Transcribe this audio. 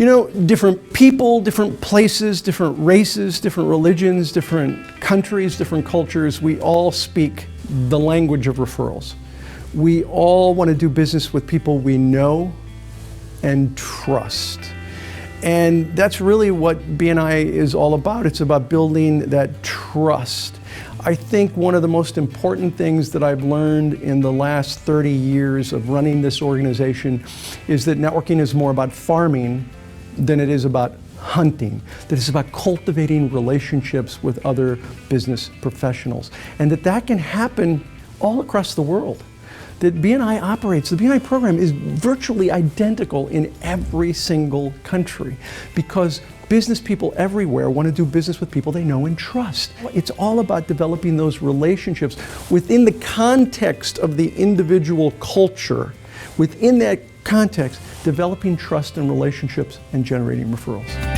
You know, different people, different places, different races, different religions, different countries, different cultures, we all speak the language of referrals. We all want to do business with people we know and trust. And that's really what BNI is all about. It's about building that trust. I think one of the most important things that I've learned in the last 30 years of running this organization is that networking is more about farming than it is about hunting, that it's about cultivating relationships with other business professionals, and that can happen all across the world. That BNI operates, the BNI program is virtually identical in every single country because business people everywhere want to do business with people they know and trust. It's all about developing those relationships within the context of the individual culture. Within that context, developing trust and relationships and generating referrals.